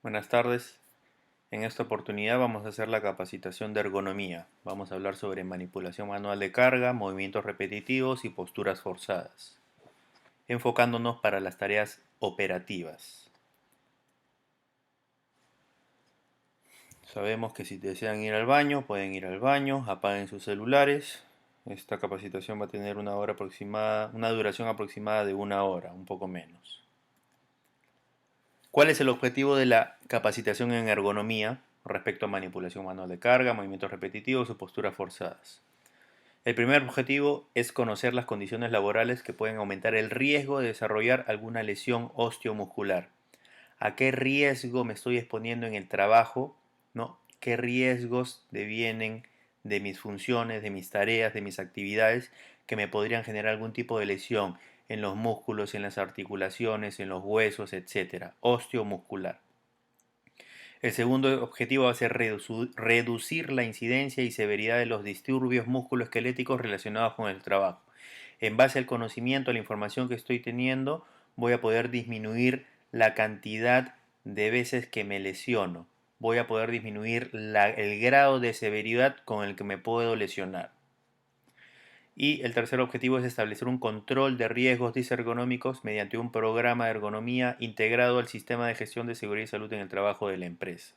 Buenas tardes. En esta oportunidad vamos a hacer la capacitación de ergonomía. Vamos a hablar sobre manipulación manual de carga, movimientos repetitivos y posturas forzadas, enfocándonos para las tareas operativas. Sabemos que si desean ir al baño, pueden ir al baño, apaguen sus celulares. Esta capacitación va a tener una duración aproximada de 1 hora, un poco menos. ¿Cuál es el objetivo de la capacitación en ergonomía respecto a manipulación manual de carga, movimientos repetitivos o posturas forzadas? El primer objetivo es conocer las condiciones laborales que pueden aumentar el riesgo de desarrollar alguna lesión osteomuscular. ¿A qué riesgo me estoy exponiendo en el trabajo? ¿No? ¿Qué riesgos devienen de mis funciones, de mis tareas, de mis actividades que me podrían generar algún tipo de lesión en los músculos, en las articulaciones, en los huesos, etcétera? Osteomuscular. El segundo objetivo va a ser reducir la incidencia y severidad de los disturbios musculoesqueléticos relacionados con el trabajo. En base al conocimiento, a la información que estoy teniendo, voy a poder disminuir la cantidad de veces que me lesiono. Voy a poder disminuir el grado de severidad con el que me puedo lesionar. Y el tercer objetivo es establecer un control de riesgos disergonómicos mediante un programa de ergonomía integrado al sistema de gestión de seguridad y salud en el trabajo de la empresa.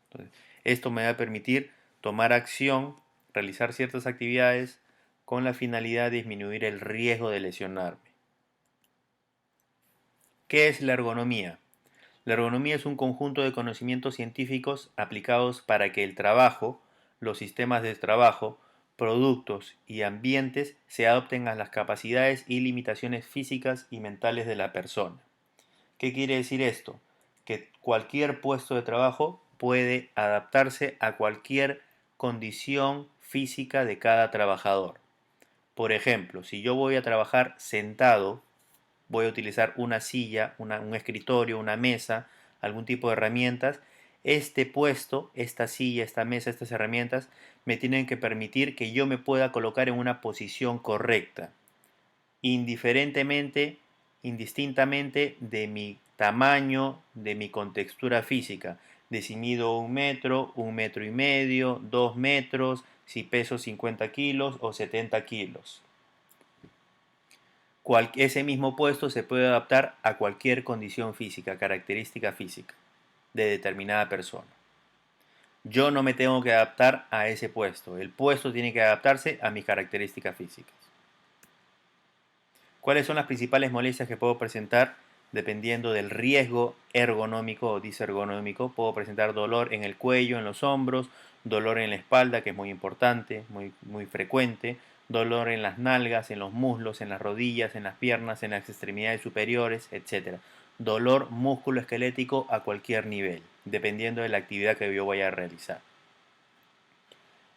Entonces, esto me va a permitir tomar acción, realizar ciertas actividades con la finalidad de disminuir el riesgo de lesionarme. ¿Qué es la ergonomía? La ergonomía es un conjunto de conocimientos científicos aplicados para que el trabajo, los sistemas de trabajo, productos y ambientes se adapten a las capacidades y limitaciones físicas y mentales de la persona. ¿Qué quiere decir esto? Que cualquier puesto de trabajo puede adaptarse a cualquier condición física de cada trabajador. Por ejemplo, si yo voy a trabajar sentado, voy a utilizar una silla, un escritorio, una mesa, algún tipo de herramientas. Este puesto, esta silla, esta mesa, estas herramientas me tienen que permitir que yo me pueda colocar en una posición correcta, indiferentemente, indistintamente de mi tamaño, de mi contextura física, de si mido 1 metro, 1,5 metros, 2 metros, si peso 50 kilos o 70 kilos. Ese mismo puesto se puede adaptar a cualquier condición física, característica física de determinada persona. Yo no me tengo que adaptar a ese puesto, el puesto tiene que adaptarse a mis características físicas. ¿Cuáles son las principales molestias que puedo presentar? Dependiendo del riesgo ergonómico o disergonómico, puedo presentar dolor en el cuello, en los hombros, dolor en la espalda, que es muy importante, muy frecuente, dolor en las nalgas, en los muslos, en las rodillas, en las piernas, en las extremidades superiores, etc. Dolor musculoesquelético a cualquier nivel, dependiendo de la actividad que yo vaya a realizar.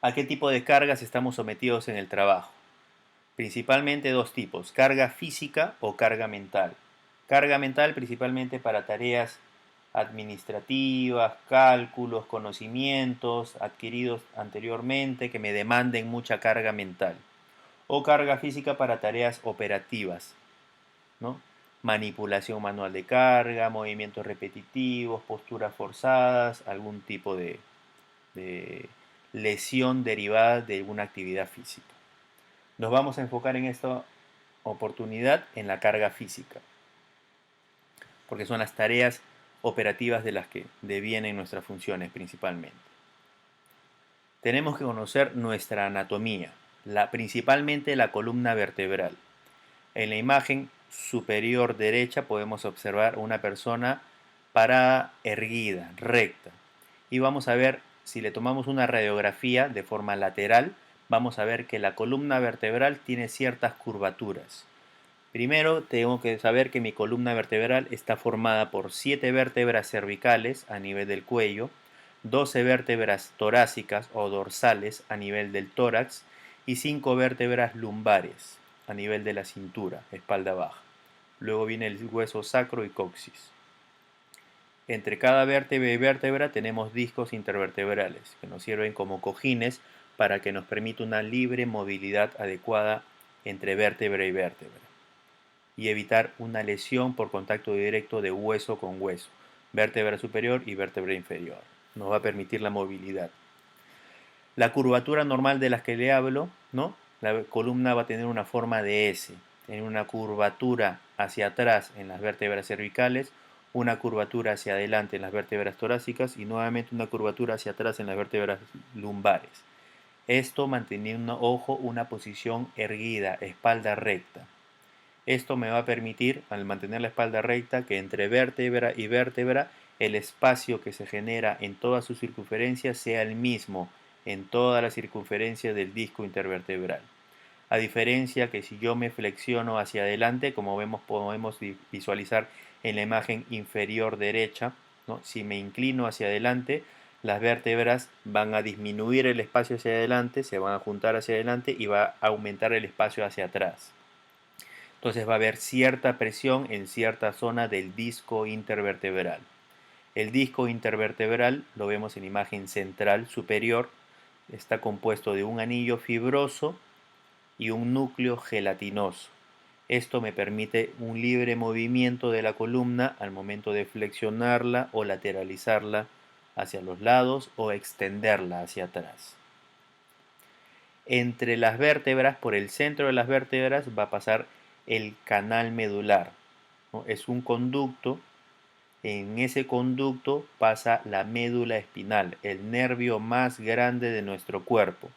¿A qué tipo de cargas estamos sometidos en el trabajo? Principalmente dos tipos, carga física o carga mental. Carga mental principalmente para tareas administrativas, cálculos, conocimientos adquiridos anteriormente que me demanden mucha carga mental. O carga física para tareas operativas, ¿no? Manipulación manual de carga, movimientos repetitivos, posturas forzadas, algún tipo de lesión derivada de una actividad física. Nos vamos a enfocar en esta oportunidad en la carga física, porque son las tareas operativas de las que devienen nuestras funciones principalmente. Tenemos que conocer nuestra anatomía, principalmente la columna vertebral. En la imagen superior derecha podemos observar una persona parada, erguida, recta. Y vamos a ver, si le tomamos una radiografía de forma lateral, vamos a ver que la columna vertebral tiene ciertas curvaturas. Primero tengo que saber que mi columna vertebral está formada por 7 vértebras cervicales a nivel del cuello, 12 vértebras torácicas o dorsales a nivel del tórax y 5 vértebras lumbares a nivel de la cintura, espalda baja. Luego viene el hueso sacro y coxis. Entre cada vértebra y vértebra tenemos discos intervertebrales que nos sirven como cojines para que nos permita una libre movilidad adecuada entre vértebra y vértebra y evitar una lesión por contacto directo de hueso con hueso. vértebra superior y vértebra inferior. Nos va a permitir la movilidad. La curvatura normal de las que le hablo, ¿no? La columna va a tener una forma de S, tener una curvatura hacia atrás en las vértebras cervicales, una curvatura hacia adelante en las vértebras torácicas y nuevamente una curvatura hacia atrás en las vértebras lumbares. Esto manteniendo, ojo, una posición erguida, espalda recta. Esto me va a permitir, al mantener la espalda recta, que entre vértebra y vértebra el espacio que se genera en toda su circunferencia sea el mismo en toda la circunferencia del disco intervertebral. A diferencia que si yo me flexiono hacia adelante, como podemos visualizar en la imagen inferior derecha, ¿no? Si me inclino hacia adelante, las vértebras van a disminuir el espacio hacia adelante, se van a juntar hacia adelante y va a aumentar el espacio hacia atrás. Entonces va a haber cierta presión en cierta zona del disco intervertebral. El disco intervertebral lo vemos en imagen central superior. Está compuesto de un anillo fibroso y un núcleo gelatinoso. Esto me permite un libre movimiento de la columna al momento de flexionarla o lateralizarla hacia los lados o extenderla hacia atrás. Entre las vértebras, por el centro de las vértebras, va a pasar el canal medular, ¿no? Es un conducto. En ese conducto pasa la médula espinal, el nervio más grande de nuestro cuerpo.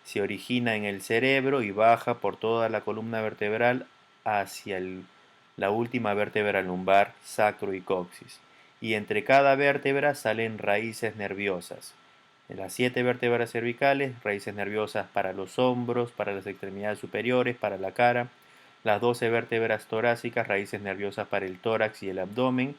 Se origina en el cerebro y baja por toda la columna vertebral hacia la última vértebra lumbar, sacro y coxis. Y entre cada vértebra salen raíces nerviosas. En las 7 vértebras cervicales, raíces nerviosas para los hombros, para las extremidades superiores, para la cara. Las 12 vértebras torácicas, raíces nerviosas para el tórax y el abdomen.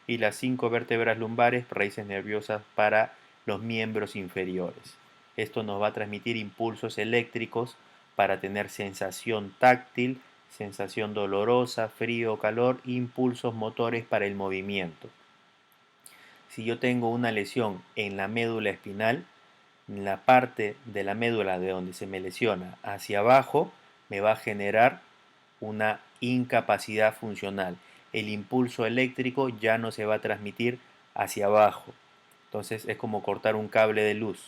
Y las 5 vértebras lumbares, raíces nerviosas para los miembros inferiores. Esto nos va a transmitir impulsos eléctricos para tener sensación táctil, sensación dolorosa, frío o calor, impulsos motores para el movimiento. Si yo tengo una lesión en la médula espinal, en la parte de la médula de donde se me lesiona hacia abajo, me va a generar una incapacidad funcional. El impulso eléctrico ya no se va a transmitir hacia abajo. Entonces es como cortar un cable de luz.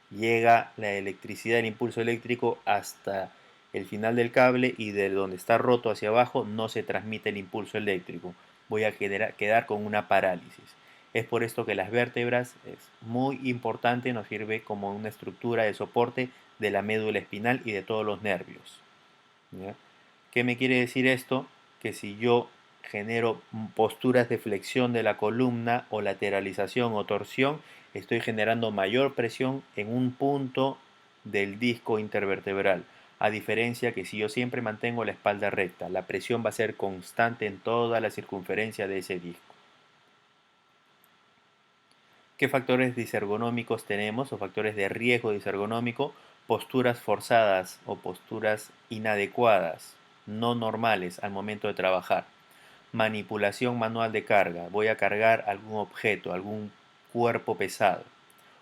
Llega la electricidad, el impulso eléctrico hasta el final del cable y de donde está roto hacia abajo no se transmite el impulso eléctrico. Voy a quedar con una parálisis. Es por esto que las vértebras es muy importante, nos sirve como una estructura de soporte de la médula espinal y de todos los nervios. ¿Ya? ¿Qué me quiere decir esto? Que si yo genero posturas de flexión de la columna o lateralización o torsión, estoy generando mayor presión en un punto del disco intervertebral. A diferencia que si yo siempre mantengo la espalda recta, la presión va a ser constante en toda la circunferencia de ese disco. ¿Qué factores disergonómicos tenemos o factores de riesgo disergonómico? Posturas forzadas o posturas inadecuadas, no normales al momento de trabajar. Manipulación manual de carga. Voy a cargar algún objeto, algún cuerpo pesado.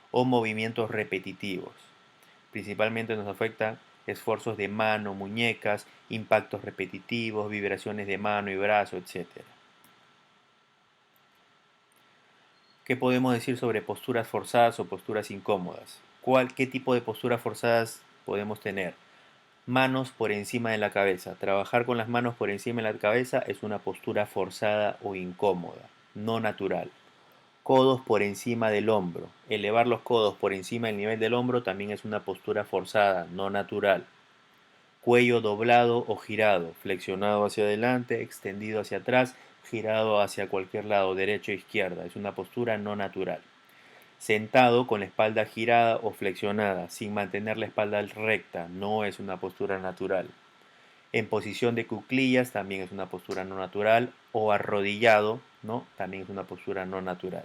O movimientos repetitivos. Principalmente nos afecta esfuerzos de mano, muñecas, impactos repetitivos, vibraciones de mano y brazo, etc. ¿Qué podemos decir sobre posturas forzadas o posturas incómodas? ¿Qué tipo de posturas forzadas podemos tener? Manos por encima de la cabeza. Trabajar con las manos por encima de la cabeza es una postura forzada o incómoda, no natural. Codos por encima del hombro. Elevar los codos por encima del nivel del hombro también es una postura forzada, no natural. Cuello doblado o girado, flexionado hacia adelante, extendido hacia atrás, girado hacia cualquier lado, derecha o izquierda. Es una postura no natural. Sentado con la espalda girada o flexionada, sin mantener la espalda recta, no es una postura natural. En posición de cuclillas también es una postura no natural. O arrodillado, ¿no? También es una postura no natural.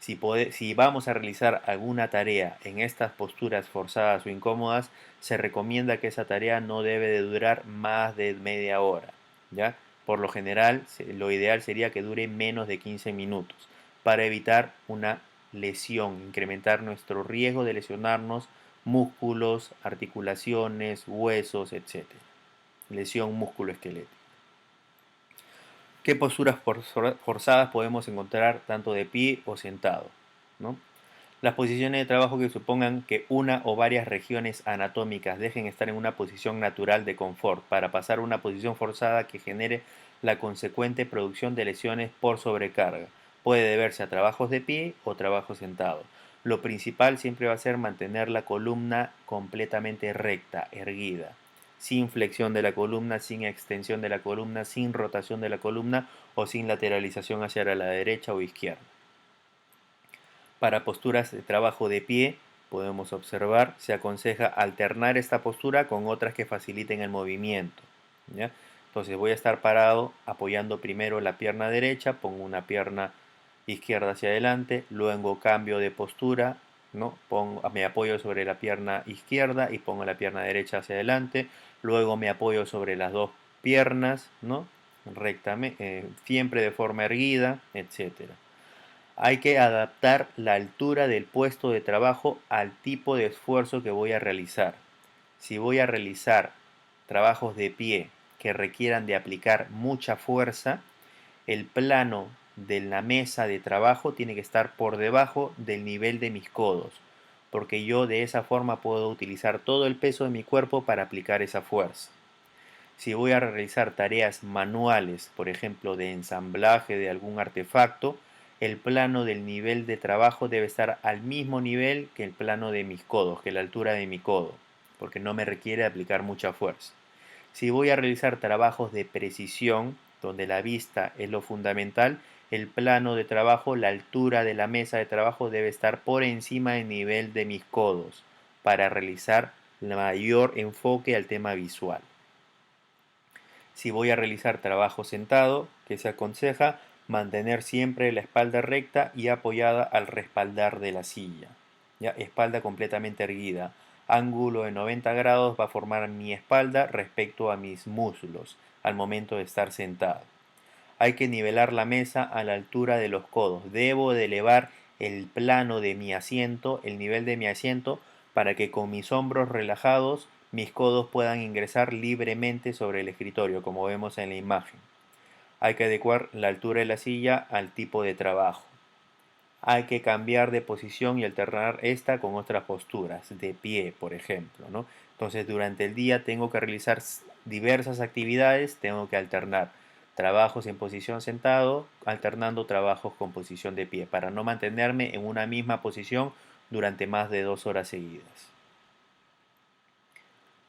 Si vamos a realizar alguna tarea en estas posturas forzadas o incómodas, se recomienda que esa tarea no debe de durar más de media hora, ¿ya? Por lo general, lo ideal sería que dure menos de 15 minutos para evitar una lesión, incrementar nuestro riesgo de lesionarnos músculos, articulaciones, huesos, etc. Lesión musculoesquelética. ¿Qué posturas forzadas podemos encontrar tanto de pie o sentado? ¿No? Las posiciones de trabajo que supongan que una o varias regiones anatómicas dejen estar en una posición natural de confort para pasar a una posición forzada que genere la consecuente producción de lesiones por sobrecarga. Puede deberse a trabajos de pie o trabajo sentado. Lo principal siempre va a ser mantener la columna completamente recta, erguida, sin flexión de la columna, sin extensión de la columna, sin rotación de la columna o sin lateralización hacia la derecha o izquierda. Para posturas de trabajo de pie, podemos observar, se aconseja alternar esta postura con otras que faciliten el movimiento, ¿ya? Entonces voy a estar parado apoyando primero la pierna derecha, pongo una pierna izquierda hacia adelante, luego cambio de postura, ¿no? Me apoyo sobre la pierna izquierda y pongo la pierna derecha hacia adelante, luego me apoyo sobre las dos piernas, ¿no? Rectamente, siempre de forma erguida, etcétera. Hay que adaptar la altura del puesto de trabajo al tipo de esfuerzo que voy a realizar. Si voy a realizar trabajos de pie que requieran de aplicar mucha fuerza, el plano de la mesa de trabajo tiene que estar por debajo del nivel de mis codos, porque yo de esa forma puedo utilizar todo el peso de mi cuerpo para aplicar esa fuerza. Si voy a realizar tareas manuales, por ejemplo, de ensamblaje de algún artefacto, el plano del nivel de trabajo debe estar al mismo nivel que el plano de mis codos, que la altura de mi codo, porque no me requiere aplicar mucha fuerza. Si voy a realizar trabajos de precisión, donde la vista es lo fundamental, el plano de trabajo, la altura de la mesa de trabajo debe estar por encima del nivel de mis codos, para realizar mayor enfoque al tema visual. Si voy a realizar trabajo sentado, que se aconseja mantener siempre la espalda recta y apoyada al respaldar de la silla. ¿Ya? Espalda completamente erguida. Ángulo de 90 grados va a formar mi espalda respecto a mis muslos al momento de estar sentado. Hay que nivelar la mesa a la altura de los codos. Debo de elevar el plano de mi asiento, el nivel de mi asiento, para que con mis hombros relajados mis codos puedan ingresar libremente sobre el escritorio, como vemos en la imagen. Hay que adecuar la altura de la silla al tipo de trabajo. Hay que cambiar de posición y alternar esta con otras posturas, de pie, por ejemplo, ¿no? Entonces, durante el día tengo que realizar diversas actividades, tengo que alternar trabajos en posición sentado, alternando trabajos con posición de pie, para no mantenerme en una misma posición durante más de 2 horas seguidas.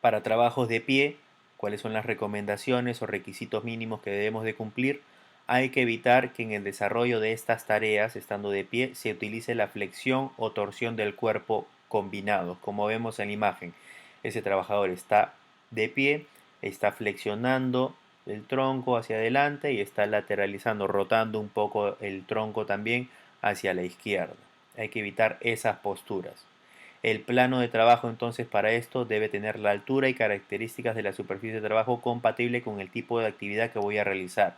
Para trabajos de pie, ¿cuáles son las recomendaciones o requisitos mínimos que debemos de cumplir? Hay que evitar que en el desarrollo de estas tareas, estando de pie, se utilice la flexión o torsión del cuerpo combinados, como vemos en la imagen. Ese trabajador está de pie, está flexionando el tronco hacia adelante y está lateralizando, rotando un poco el tronco también hacia la izquierda. Hay que evitar esas posturas. El plano de trabajo entonces para esto debe tener la altura y características de la superficie de trabajo compatible con el tipo de actividad que voy a realizar.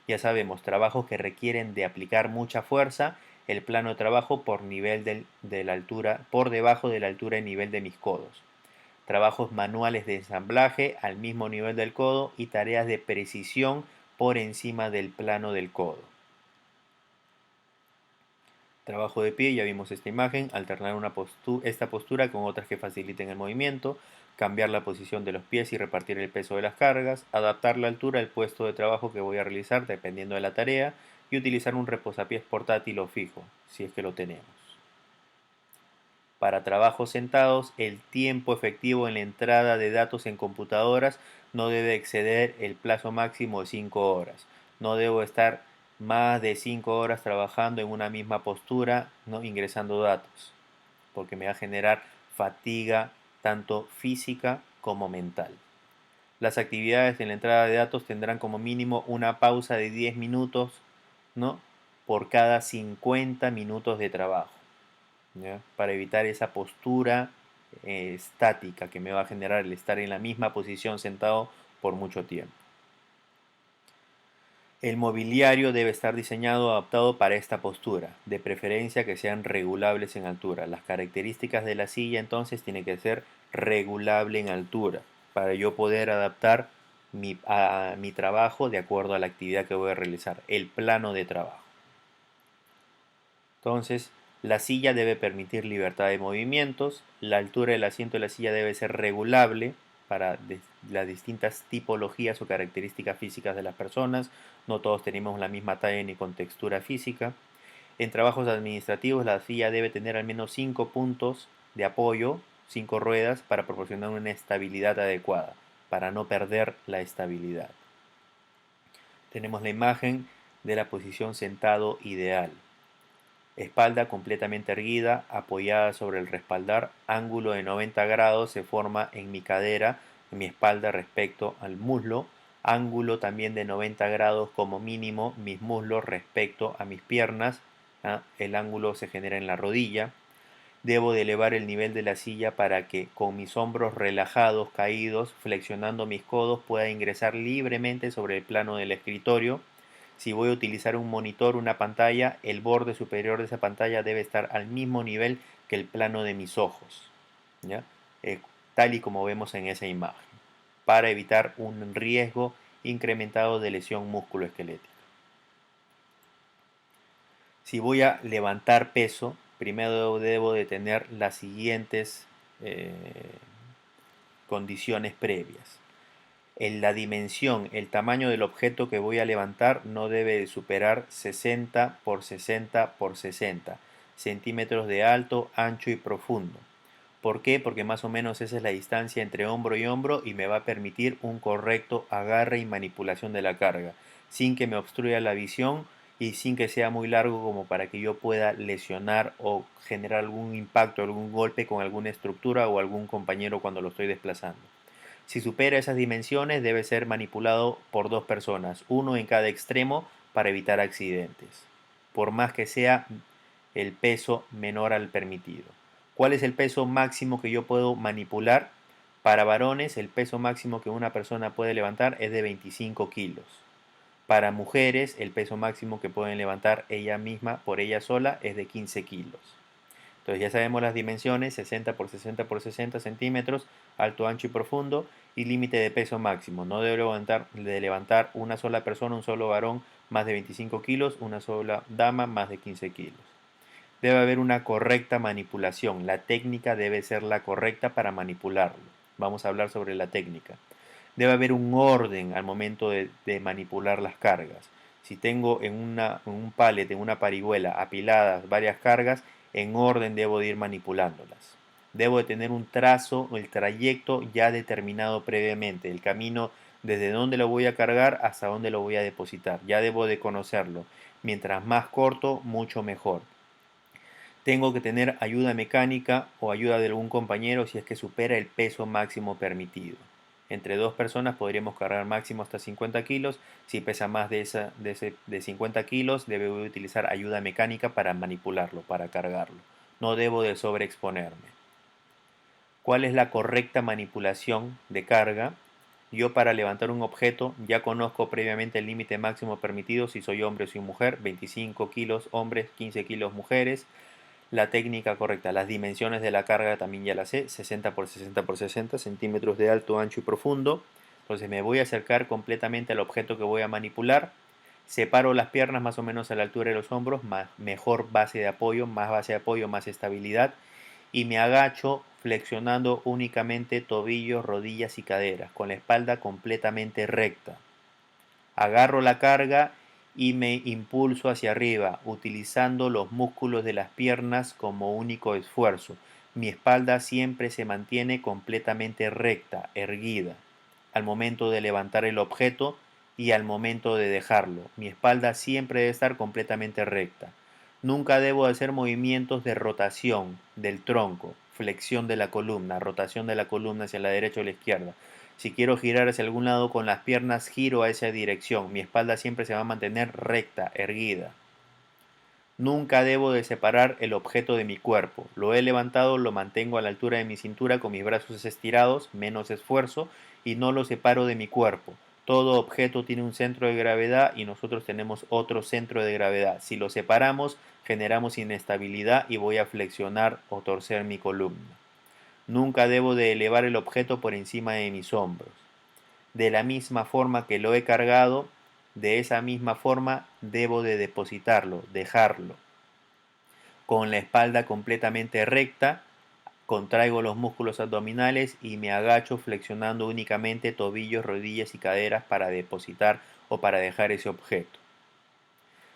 Ya sabemos, trabajos que requieren de aplicar mucha fuerza, el plano de trabajo por nivel de la altura, por debajo de la altura y nivel de mis codos. Trabajos manuales de ensamblaje al mismo nivel del codo y tareas de precisión por encima del plano del codo. Trabajo de pie, ya vimos esta imagen, alternar esta postura con otras que faciliten el movimiento, cambiar la posición de los pies y repartir el peso de las cargas, adaptar la altura al puesto de trabajo que voy a realizar dependiendo de la tarea y utilizar un reposapiés portátil o fijo, si es que lo tenemos. Para trabajos sentados, el tiempo efectivo en la entrada de datos en computadoras no debe exceder el plazo máximo de 5 horas. No debo estar más de 5 horas trabajando en una misma postura, ¿no? Ingresando datos, porque me va a generar fatiga tanto física como mental. Las actividades en la entrada de datos tendrán como mínimo una pausa de 10 minutos, ¿no? Por cada 50 minutos de trabajo. ¿Ya? Para evitar esa postura estática que me va a generar el estar en la misma posición sentado por mucho tiempo. El mobiliario debe estar diseñado adaptado para esta postura, de preferencia que sean regulables en altura. Las características de la silla entonces tienen que ser regulable en altura para yo poder adaptar, mi trabajo de acuerdo a la actividad que voy a realizar, el plano de trabajo. Entonces, la silla debe permitir libertad de movimientos, la altura del asiento de la silla debe ser regulable para las distintas tipologías o características físicas de las personas, no todos tenemos la misma talla ni contextura física. En trabajos administrativos, la silla debe tener al menos 5 puntos de apoyo, 5 ruedas, para proporcionar una estabilidad adecuada, para no perder la estabilidad. Tenemos la imagen de la posición sentado ideal. Espalda completamente erguida, apoyada sobre el respaldar, ángulo de 90 grados se forma en mi cadera, en mi espalda respecto al muslo, ángulo también de 90 grados como mínimo mis muslos respecto a mis piernas, ¿ah? El ángulo se genera en la rodilla. Debo de elevar el nivel de la silla para que con mis hombros relajados, caídos, flexionando mis codos, pueda ingresar libremente sobre el plano del escritorio. Si voy a utilizar un monitor, una pantalla, el borde superior de esa pantalla debe estar al mismo nivel que el plano de mis ojos, ¿ya? Tal y como vemos en esa imagen, para evitar un riesgo incrementado de lesión musculoesquelética. Si voy a levantar peso, primero debo de tener las siguientes eh, condiciones previas. En la dimensión, el tamaño del objeto que voy a levantar no debe de superar 60 por 60 por 60 centímetros de alto, ancho y profundo. ¿Por qué? Porque más o menos esa es la distancia entre hombro y hombro y me va a permitir un correcto agarre y manipulación de la carga, sin que me obstruya la visión y sin que sea muy largo como para que yo pueda lesionar o generar algún impacto, algún golpe con alguna estructura o algún compañero cuando lo estoy desplazando. Si supera esas dimensiones, debe ser manipulado por 2 personas, uno en cada extremo para evitar accidentes, por más que sea el peso menor al permitido. ¿Cuál es el peso máximo que yo puedo manipular? Para varones, el peso máximo que una persona puede levantar es de 25 kilos. Para mujeres, el peso máximo que pueden levantar ella misma por ella sola es de 15 kilos. Entonces ya sabemos las dimensiones, 60 por 60 por 60 centímetros, alto, ancho y profundo, y límite de peso máximo. No debe levantar una sola persona, un solo varón, más de 25 kilos, una sola dama, más de 15 kilos. Debe haber una correcta manipulación. La técnica debe ser la correcta para manipularlo. Vamos a hablar sobre la técnica. Debe haber un orden al momento de manipular las cargas. Si tengo en un pallet, en una parihuela, apiladas varias cargas, en orden debo de ir manipulándolas. Debo de tener un trazo, el trayecto ya determinado previamente, el camino desde dónde lo voy a cargar hasta dónde lo voy a depositar. Ya debo de conocerlo. Mientras más corto, mucho mejor. Tengo que tener ayuda mecánica o ayuda de algún compañero si es que supera el peso máximo permitido. Entre 2 personas podríamos cargar máximo hasta 50 kilos. Si pesa más de 50 kilos, debo utilizar ayuda mecánica para manipularlo, para cargarlo. No debo de sobreexponerme. ¿Cuál es la correcta manipulación de carga? Yo para levantar un objeto ya conozco previamente el límite máximo permitido si soy hombre o soy mujer. 25 kilos hombres, 15 kilos mujeres. La técnica correcta, las dimensiones de la carga también ya las sé, 60 por 60 por 60 centímetros de alto, ancho y profundo. Entonces me voy a acercar completamente al objeto que voy a manipular, separo las piernas más o menos a la altura de los hombros, mejor base de apoyo, más estabilidad, y me agacho flexionando únicamente tobillos, rodillas y caderas, con la espalda completamente recta. Agarro la carga y me impulso hacia arriba, utilizando los músculos de las piernas como único esfuerzo. Mi espalda siempre se mantiene completamente recta, erguida, al momento de levantar el objeto y al momento de dejarlo. Mi espalda siempre debe estar completamente recta. Nunca debo hacer movimientos de rotación del tronco, flexión de la columna, rotación de la columna hacia la derecha o la izquierda. Si quiero girar hacia algún lado con las piernas, giro a esa dirección. Mi espalda siempre se va a mantener recta, erguida. Nunca debo de separar el objeto de mi cuerpo. Lo he levantado, lo mantengo a la altura de mi cintura con mis brazos estirados, menos esfuerzo, y no lo separo de mi cuerpo. Todo objeto tiene un centro de gravedad y nosotros tenemos otro centro de gravedad. Si lo separamos, generamos inestabilidad y voy a flexionar o torcer mi columna. Nunca debo de elevar el objeto por encima de mis hombros. De la misma forma que lo he cargado, de esa misma forma debo de depositarlo, dejarlo. Con la espalda completamente recta, contraigo los músculos abdominales y me agacho flexionando únicamente tobillos, rodillas y caderas para depositar o para dejar ese objeto.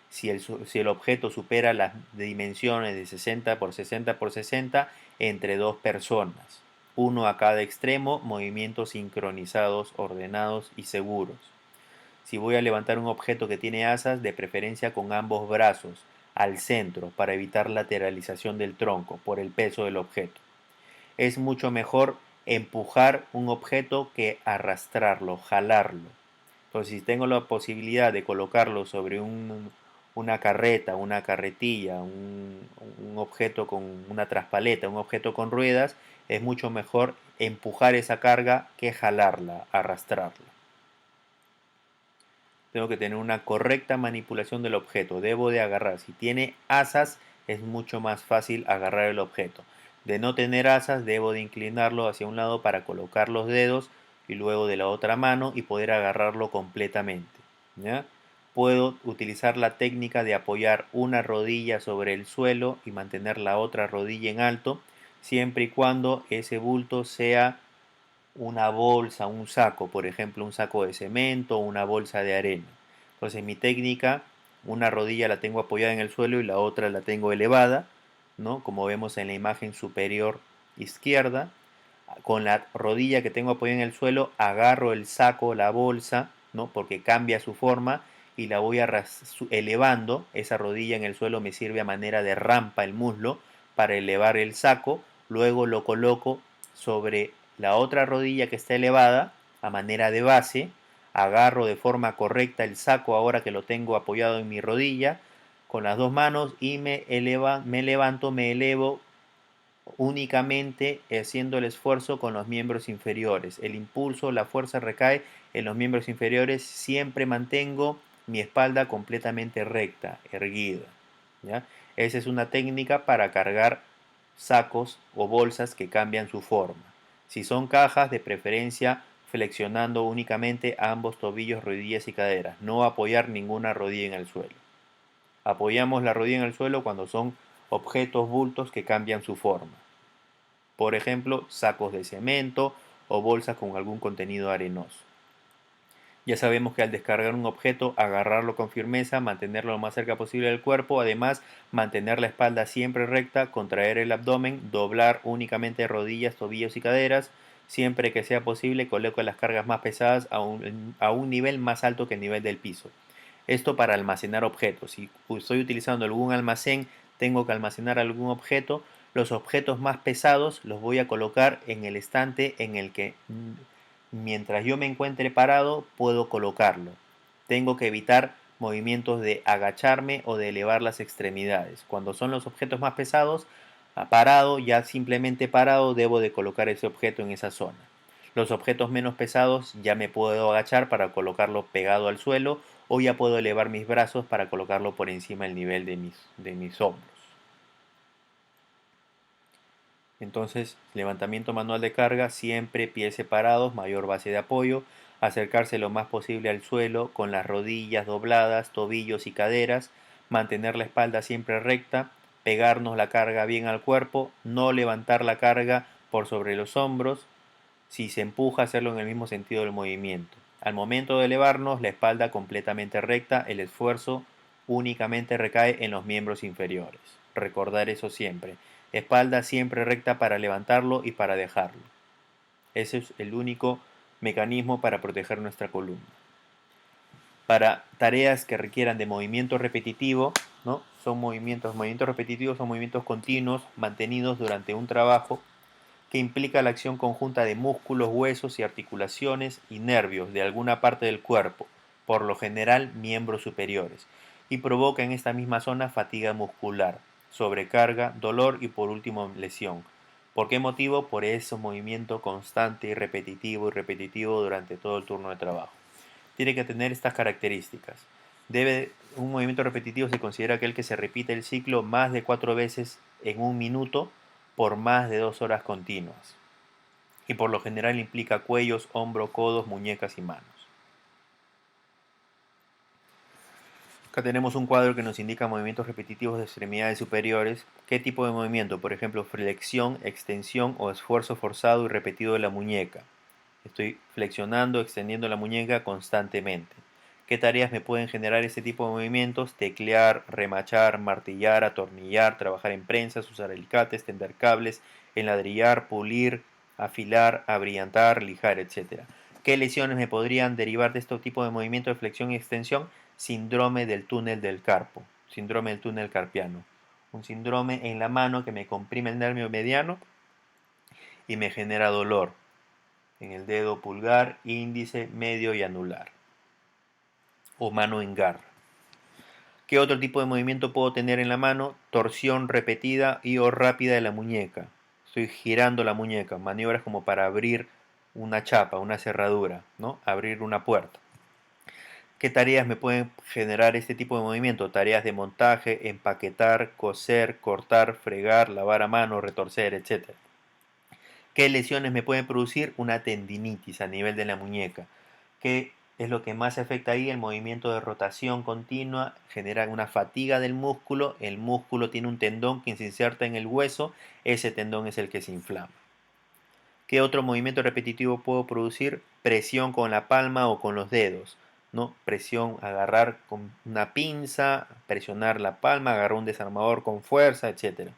Si el objeto supera las dimensiones de 60 por 60 por 60, entre dos personas, uno a cada extremo, movimientos sincronizados, ordenados y seguros. Si voy a levantar un objeto que tiene asas, de preferencia con ambos brazos, al centro, para evitar lateralización del tronco por el peso del objeto. Es mucho mejor empujar un objeto que arrastrarlo, jalarlo. Entonces, si tengo la posibilidad de colocarlo sobre una carreta, una carretilla, un objeto con una traspaleta, un objeto con ruedas, es mucho mejor empujar esa carga que jalarla, arrastrarla. Tengo que tener una correcta manipulación del objeto. Debo de agarrar. Si tiene asas, es mucho más fácil agarrar el objeto. De no tener asas, debo de inclinarlo hacia un lado para colocar los dedos y luego de la otra mano y poder agarrarlo completamente. ¿Ya? Puedo utilizar la técnica de apoyar una rodilla sobre el suelo y mantener la otra rodilla en alto, siempre y cuando ese bulto sea una bolsa, un saco, por ejemplo, un saco de cemento o una bolsa de arena. Entonces, mi técnica, una rodilla la tengo apoyada en el suelo y la otra la tengo elevada, ¿no? Como vemos en la imagen superior izquierda. Con la rodilla que tengo apoyada en el suelo, agarro el saco, la bolsa, ¿no? Porque cambia su forma y la voy elevando. Esa rodilla en el suelo me sirve a manera de rampa el muslo para elevar el saco. Luego lo coloco sobre la otra rodilla que está elevada a manera de base. Agarro de forma correcta el saco ahora que lo tengo apoyado en mi rodilla con las dos manos y me levanto, me elevo únicamente haciendo el esfuerzo con los miembros inferiores. El impulso, la fuerza recae en los miembros inferiores. Siempre mantengo mi espalda completamente recta, erguida. ¿Ya? Esa es una técnica para cargar sacos o bolsas que cambian su forma. Si son cajas, de preferencia flexionando únicamente ambos tobillos, rodillas y caderas. No apoyar ninguna rodilla en el suelo. Apoyamos la rodilla en el suelo cuando son objetos, bultos que cambian su forma. Por ejemplo, sacos de cemento o bolsas con algún contenido arenoso. Ya sabemos que al descargar un objeto, agarrarlo con firmeza, mantenerlo lo más cerca posible del cuerpo, además mantener la espalda siempre recta, contraer el abdomen, doblar únicamente rodillas, tobillos y caderas. Siempre que sea posible, coloco las cargas más pesadas a un nivel más alto que el nivel del piso. Esto para almacenar objetos. Si estoy utilizando algún almacén, tengo que almacenar algún objeto. Los objetos más pesados los voy a colocar en el estante en el que mientras yo me encuentre parado puedo colocarlo. Tengo que evitar movimientos de agacharme o de elevar las extremidades. Cuando son los objetos más pesados, parado, ya simplemente parado, debo de colocar ese objeto en esa zona. Los objetos menos pesados ya me puedo agachar para colocarlo pegado al suelo o ya puedo elevar mis brazos para colocarlo por encima del nivel de mis hombros. Entonces, levantamiento manual de carga, siempre pies separados, mayor base de apoyo, acercarse lo más posible al suelo con las rodillas dobladas, tobillos y caderas, mantener la espalda siempre recta, pegarnos la carga bien al cuerpo, no levantar la carga por sobre los hombros, si se empuja, hacerlo en el mismo sentido del movimiento. Al momento de elevarnos, la espalda completamente recta, el esfuerzo únicamente recae en los miembros inferiores. Recordar eso siempre. Espalda siempre recta para levantarlo y para dejarlo. Ese es el único mecanismo para proteger nuestra columna. Para tareas que requieran de movimiento repetitivo, ¿no? Movimientos repetitivos son movimientos continuos mantenidos durante un trabajo que implica la acción conjunta de músculos, huesos y articulaciones y nervios de alguna parte del cuerpo, por lo general miembros superiores, y provoca en esta misma zona fatiga muscular, sobrecarga, dolor y por último lesión. ¿Por qué motivo? Por ese movimiento constante y repetitivo durante todo el turno de trabajo. Tiene que tener estas características. Un movimiento repetitivo se considera aquel que se repite el ciclo más de 4 veces en un minuto por más de 2 horas continuas. y por lo general implica cuellos, hombros, codos, muñecas y manos. Acá tenemos un cuadro que nos indica movimientos repetitivos de extremidades superiores. ¿Qué tipo de movimiento? Por ejemplo, flexión, extensión o esfuerzo forzado y repetido de la muñeca. Estoy flexionando, extendiendo la muñeca constantemente. ¿Qué tareas me pueden generar este tipo de movimientos? Teclear, remachar, martillar, atornillar, trabajar en prensas, usar alicates, tender cables, enladrillar, pulir, afilar, abrillantar, lijar, etc. ¿Qué lesiones me podrían derivar de este tipo de movimiento de flexión y extensión? Síndrome del túnel del carpo, síndrome del túnel carpiano. Un síndrome en la mano que me comprime el nervio mediano y me genera dolor en el dedo pulgar, índice, medio y anular, o mano en garra. ¿Qué otro tipo de movimiento puedo tener en la mano? Torsión repetida y o rápida de la muñeca. Estoy girando la muñeca, maniobras como para abrir una chapa, una cerradura, ¿no? Abrir una puerta. ¿Qué tareas me pueden generar este tipo de movimiento? Tareas de montaje, empaquetar, coser, cortar, fregar, lavar a mano, retorcer, etc. ¿Qué lesiones me pueden producir? Una tendinitis a nivel de la muñeca. ¿Qué es lo que más afecta ahí? El movimiento de rotación continua genera una fatiga del músculo. El músculo tiene un tendón que se inserta en el hueso. Ese tendón es el que se inflama. ¿Qué otro movimiento repetitivo puedo producir? Presión con la palma o con los dedos, ¿no? Presión, agarrar con una pinza, presionar la palma, agarrar un desarmador con fuerza, etc.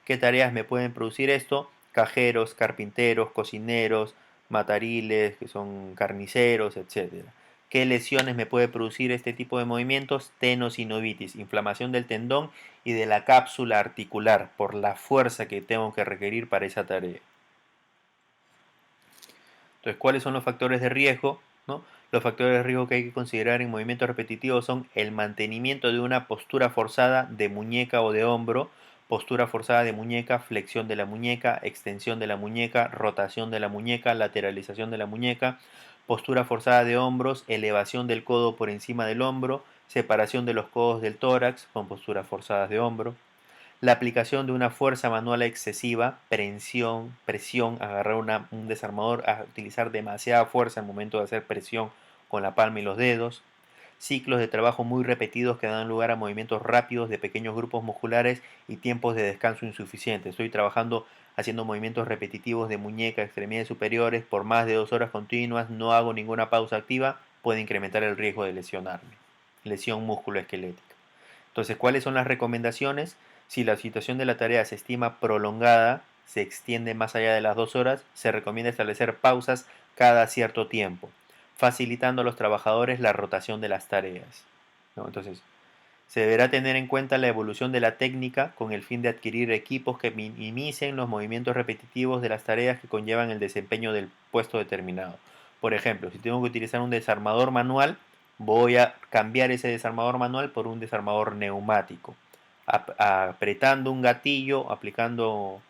¿Qué tareas me pueden producir esto? Cajeros, carpinteros, cocineros, matariles, que son carniceros, etc. ¿Qué lesiones me puede producir este tipo de movimientos? Tenosinovitis, inflamación del tendón y de la cápsula articular por la fuerza que tengo que requerir para esa tarea. Entonces, ¿cuáles son los factores de riesgo? ¿No? Los factores de riesgo que hay que considerar en movimientos repetitivos son el mantenimiento de una postura forzada de muñeca o de hombro, postura forzada de muñeca, flexión de la muñeca, extensión de la muñeca, rotación de la muñeca, lateralización de la muñeca, postura forzada de hombros, elevación del codo por encima del hombro, separación de los codos del tórax con posturas forzadas de hombro, la aplicación de una fuerza manual excesiva, presión, agarrar un desarmador, a utilizar demasiada fuerza al momento de hacer presión con la palma y los dedos, ciclos de trabajo muy repetidos que dan lugar a movimientos rápidos de pequeños grupos musculares y tiempos de descanso insuficientes. Estoy trabajando haciendo movimientos repetitivos de muñeca, extremidades superiores por más de 2 horas continuas, no hago ninguna pausa activa, puede incrementar el riesgo de lesionarme. Lesión musculoesquelética. Entonces, ¿cuáles son las recomendaciones? Si la situación de la tarea se estima prolongada, se extiende más allá de las 2 horas, se recomienda establecer pausas cada cierto tiempo, facilitando a los trabajadores la rotación de las tareas, ¿no? Entonces, se deberá tener en cuenta la evolución de la técnica con el fin de adquirir equipos que minimicen los movimientos repetitivos de las tareas que conllevan el desempeño del puesto determinado. Por ejemplo, si tengo que utilizar un desarmador manual, voy a cambiar ese desarmador manual por un desarmador neumático. Apretando un gatillo, aplicando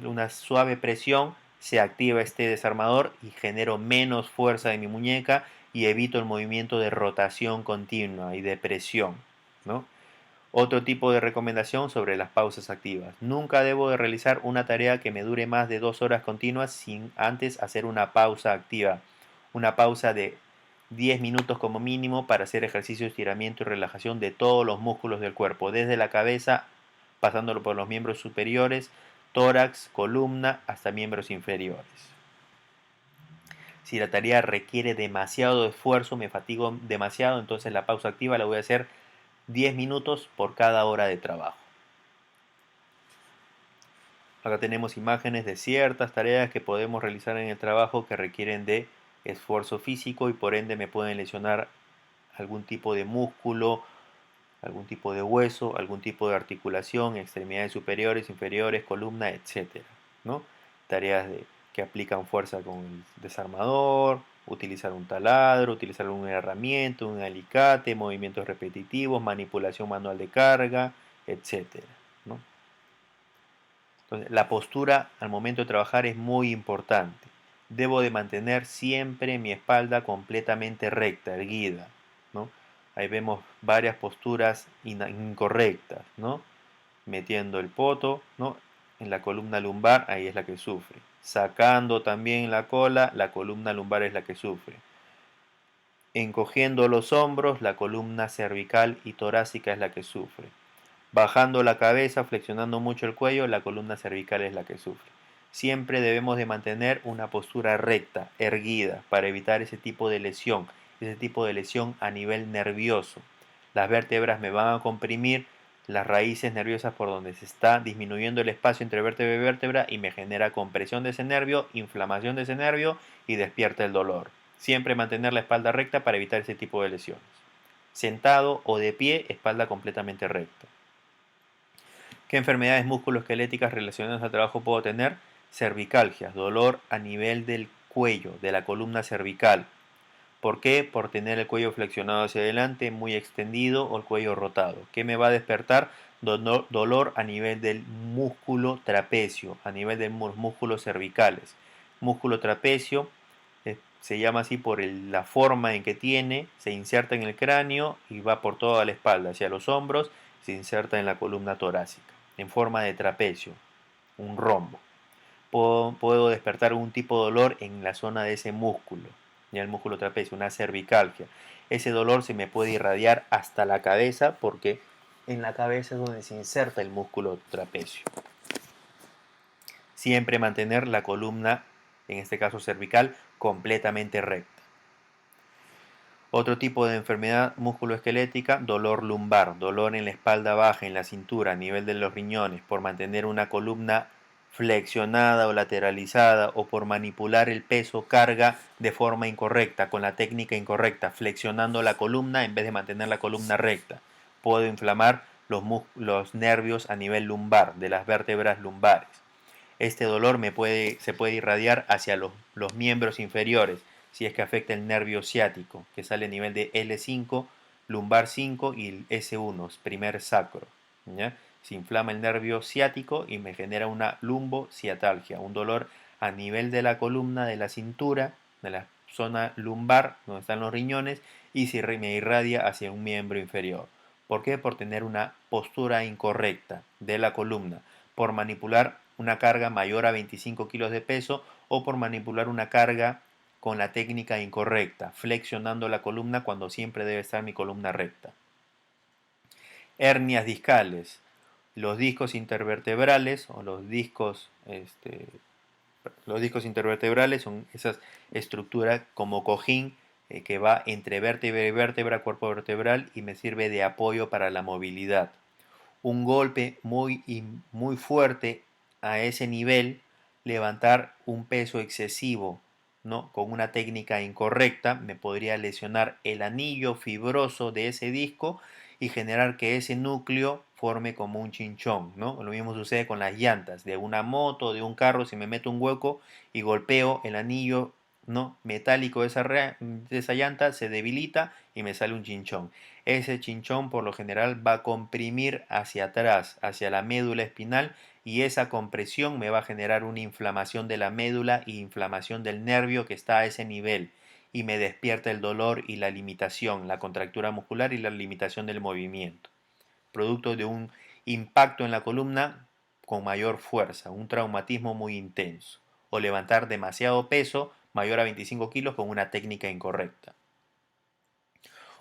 una suave presión, se activa este desarmador y genero menos fuerza de mi muñeca y evito el movimiento de rotación continua y de presión, ¿no? Otro tipo de recomendación sobre las pausas activas. Nunca debo de realizar una tarea que me dure más de 2 horas continuas sin antes hacer una pausa activa. Una pausa de 10 minutos como mínimo para hacer ejercicio de estiramiento y relajación de todos los músculos del cuerpo, desde la cabeza, pasándolo por los miembros superiores, tórax, columna, hasta miembros inferiores. Si la tarea requiere demasiado esfuerzo, me fatigo demasiado, entonces la pausa activa la voy a hacer 10 minutos por cada hora de trabajo. Acá tenemos imágenes de ciertas tareas que podemos realizar en el trabajo que requieren de esfuerzo físico y por ende me pueden lesionar algún tipo de músculo, algún tipo de hueso, algún tipo de articulación, extremidades superiores, inferiores, columna, etc. ¿No? Tareas que aplican fuerza con el desarmador, utilizar un taladro, utilizar una herramienta, un alicate, movimientos repetitivos, manipulación manual de carga, etc. ¿No? Entonces, la postura al momento de trabajar es muy importante. Debo de mantener siempre mi espalda completamente recta, erguida, ¿no? Ahí vemos varias posturas incorrectas, ¿no? Metiendo el poto, ¿no? en la columna lumbar, ahí es la que sufre. Sacando también la cola, la columna lumbar es la que sufre. Encogiendo los hombros, la columna cervical y torácica es la que sufre. Bajando la cabeza, flexionando mucho el cuello, la columna cervical es la que sufre. Siempre debemos de mantener una postura recta, erguida, para evitar ese tipo de lesión a nivel nervioso. Las vértebras me van a comprimir las raíces nerviosas por donde se está disminuyendo el espacio entre vértebra y vértebra y me genera compresión de ese nervio, inflamación de ese nervio y despierta el dolor. Siempre mantener la espalda recta para evitar ese tipo de lesiones. Sentado o de pie, espalda completamente recta. ¿Qué enfermedades musculoesqueléticas relacionadas al trabajo puedo tener? Cervicalgias, dolor a nivel del cuello, de la columna cervical. ¿Por qué? Por tener el cuello flexionado hacia adelante, muy extendido o el cuello rotado. ¿Qué me va a despertar? Dolor a nivel del músculo trapecio, a nivel de los músculos cervicales. Músculo trapecio se llama así por la forma en que tiene, se inserta en el cráneo y va por toda la espalda, hacia los hombros, se inserta en la columna torácica, en forma de trapecio, un rombo. Puedo despertar un tipo de dolor en la zona de ese músculo, ya el músculo trapecio, una cervicalgia. Ese dolor se me puede irradiar hasta la cabeza porque en la cabeza es donde se inserta el músculo trapecio. Siempre mantener la columna, en este caso cervical, completamente recta. Otro tipo de enfermedad musculoesquelética, dolor lumbar, dolor en la espalda baja, en la cintura, a nivel de los riñones, por mantener una columna flexionada o lateralizada o por manipular el peso, carga de forma incorrecta, con la técnica incorrecta, flexionando la columna en vez de mantener la columna recta. Puedo inflamar los nervios a nivel lumbar, de las vértebras lumbares. Este dolor se puede irradiar hacia los miembros inferiores, si es que afecta el nervio ciático, que sale a nivel de L5, lumbar 5 y el S1, primer sacro. ¿Ya? Se inflama el nervio ciático y me genera una lumbociatalgia, un dolor a nivel de la columna, de la cintura, de la zona lumbar, donde están los riñones, y me irradia hacia un miembro inferior. ¿Por qué? Por tener una postura incorrecta de la columna, por manipular una carga mayor a 25 kilos de peso o por manipular una carga con la técnica incorrecta, flexionando la columna cuando siempre debe estar mi columna recta. Hernias discales. Los discos intervertebrales o los discos intervertebrales son esas estructuras como cojín que va entre vértebra y vértebra, cuerpo vertebral y me sirve de apoyo para la movilidad. Un golpe muy fuerte a ese nivel, levantar un peso excesivo, ¿no? Con una técnica incorrecta, me podría lesionar el anillo fibroso de ese disco y generar que ese núcleo forme como un chinchón, ¿no? Lo mismo sucede con las llantas de una moto, de un carro, si me meto un hueco y golpeo el anillo, ¿no? Metálico de esa llanta, se debilita y me sale un chinchón. Ese chinchón por lo general va a comprimir hacia atrás, hacia la médula espinal, y esa compresión me va a generar una inflamación de la médula y inflamación del nervio que está a ese nivel y me despierta el dolor y la limitación, la contractura muscular y la limitación del movimiento, producto de un impacto en la columna con mayor fuerza, un traumatismo muy intenso, o levantar demasiado peso mayor a 25 kilos con una técnica incorrecta.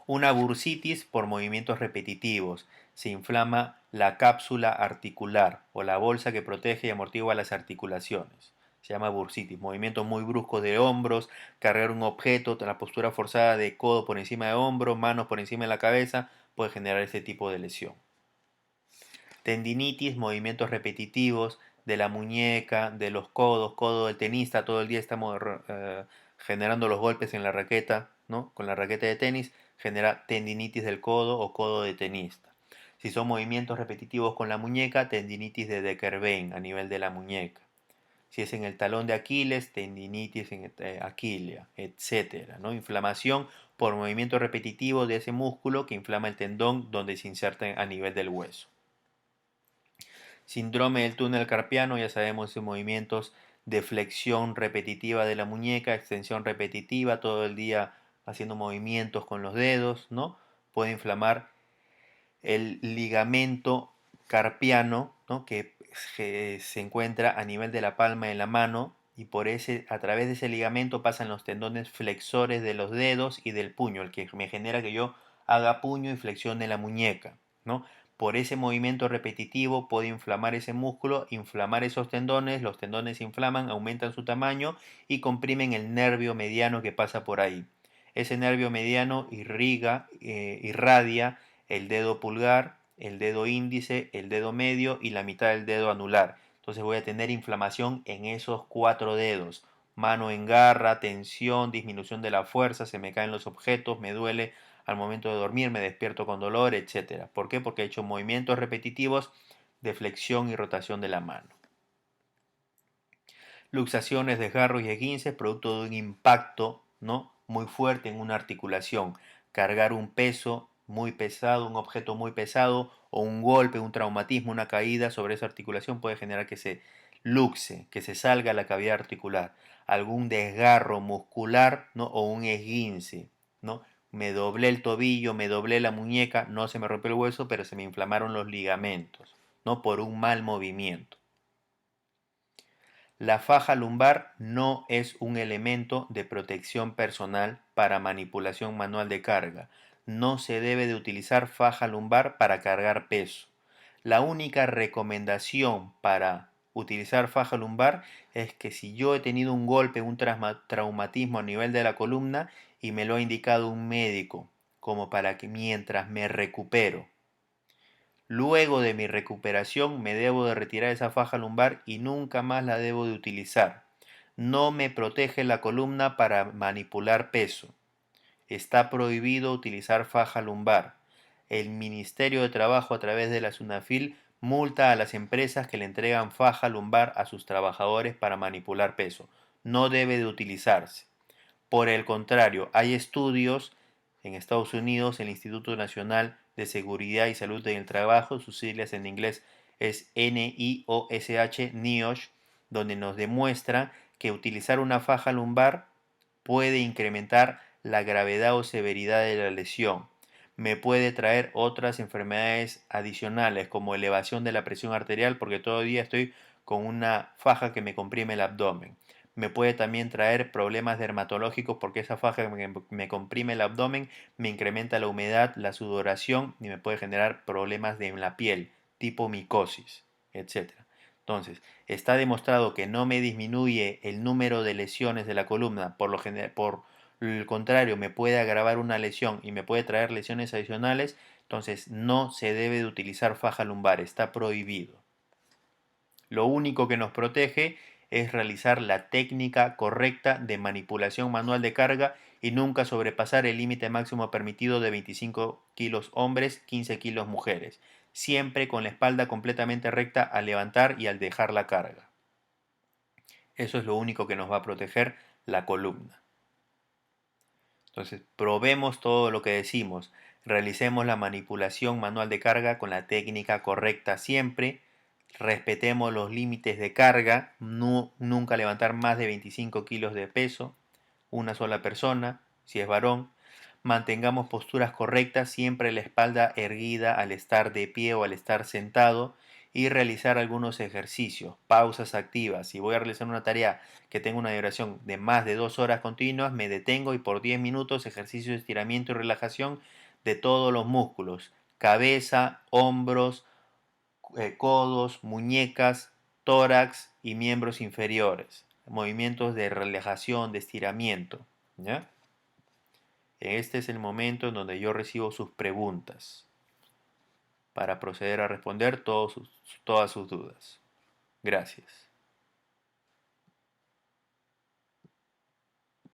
Una bursitis por movimientos repetitivos. Se inflama la cápsula articular o la bolsa que protege y amortigua las articulaciones. Se llama bursitis. Movimientos muy bruscos de hombros, cargar un objeto, la postura forzada de codo por encima de hombro, manos por encima de la cabeza, puede generar este tipo de lesión. Tendinitis, movimientos repetitivos de la muñeca, de los codos, codo del tenista, todo el día estamos generando los golpes en la raqueta, ¿no? Con la raqueta de tenis, genera tendinitis del codo o codo de tenista. Si son movimientos repetitivos con la muñeca, tendinitis de Decker-Vein a nivel de la muñeca. Si es en el talón de Aquiles, tendinitis en Aquilia, etc., ¿no? Inflamación por movimiento repetitivo de ese músculo que inflama el tendón donde se inserta a nivel del hueso. Síndrome del túnel carpiano, ya sabemos, esos movimientos de flexión repetitiva de la muñeca, extensión repetitiva, todo el día haciendo movimientos con los dedos, ¿no? Puede inflamar el ligamento carpiano, ¿no? Que se encuentra a nivel de la palma de la mano y a través de ese ligamento pasan los tendones flexores de los dedos y del puño, el que me genera que yo haga puño y flexione la muñeca, ¿no? Por ese movimiento repetitivo puedo inflamar ese músculo, inflamar esos tendones, los tendones se inflaman, aumentan su tamaño y comprimen el nervio mediano que pasa por ahí. Ese nervio mediano irradia el dedo pulgar, el dedo índice, el dedo medio y la mitad del dedo anular. Entonces voy a tener inflamación en esos 4 dedos. Mano en garra, tensión, disminución de la fuerza, se me caen los objetos, me duele al momento de dormir, me despierto con dolor, etc. ¿Por qué? Porque he hecho movimientos repetitivos de flexión y rotación de la mano. Luxaciones, desgarros y esguinces producto de un impacto, ¿no?, muy fuerte en una articulación. Cargar un peso muy pesado, un objeto muy pesado o un golpe, un traumatismo, una caída sobre esa articulación puede generar que se luxe, que se salga la cavidad articular. Algún desgarro muscular, ¿no?, o un esguince, ¿no? Me doblé el tobillo, me doblé la muñeca, no se me rompió el hueso, pero se me inflamaron los ligamentos, ¿no?, por un mal movimiento. La faja lumbar no es un elemento de protección personal para manipulación manual de carga. No se debe de utilizar faja lumbar para cargar peso. La única recomendación para utilizar faja lumbar es que si yo he tenido un golpe, un traumatismo a nivel de la columna y me lo ha indicado un médico, como para que mientras me recupero, luego de mi recuperación me debo de retirar esa faja lumbar y nunca más la debo de utilizar. No me protege la columna para manipular peso. Está prohibido utilizar faja lumbar. El Ministerio de Trabajo a través de la SUNAFIL multa a las empresas que le entregan faja lumbar a sus trabajadores para manipular peso. No debe de utilizarse. Por el contrario, hay estudios en Estados Unidos, el Instituto Nacional de Seguridad y Salud en el Trabajo, sus siglas en inglés es NIOSH, donde nos demuestra que utilizar una faja lumbar puede incrementar la gravedad o severidad de la lesión. Me puede traer otras enfermedades adicionales como elevación de la presión arterial porque todo el día estoy con una faja que me comprime el abdomen. Me puede también traer problemas dermatológicos porque esa faja que me comprime el abdomen me incrementa la humedad, la sudoración y me puede generar problemas en la piel, tipo micosis, etc. Entonces, está demostrado que no me disminuye el número de lesiones de la columna, por el contrario, me puede agravar una lesión y me puede traer lesiones adicionales, entonces no se debe de utilizar faja lumbar, está prohibido. Lo único que nos protege es realizar la técnica correcta de manipulación manual de carga y nunca sobrepasar el límite máximo permitido de 25 kilos hombres, 15 kilos mujeres, siempre con la espalda completamente recta al levantar y al dejar la carga. Eso es lo único que nos va a proteger la columna. Entonces, probemos todo lo que decimos, realicemos la manipulación manual de carga con la técnica correcta siempre, respetemos los límites de carga, nunca levantar más de 25 kilos de peso, una sola persona, si es varón, mantengamos posturas correctas, siempre la espalda erguida al estar de pie o al estar sentado y realizar algunos ejercicios, pausas activas. Si voy a realizar una tarea que tenga una duración de más de 2 horas continuas, me detengo y por 10 minutos ejercicio de estiramiento y relajación de todos los músculos, cabeza, hombros, codos, muñecas, tórax y miembros inferiores. Movimientos de relajación, de estiramiento. ¿Ya? Este es el momento en donde yo recibo sus preguntas para proceder a responder todas sus dudas. Gracias.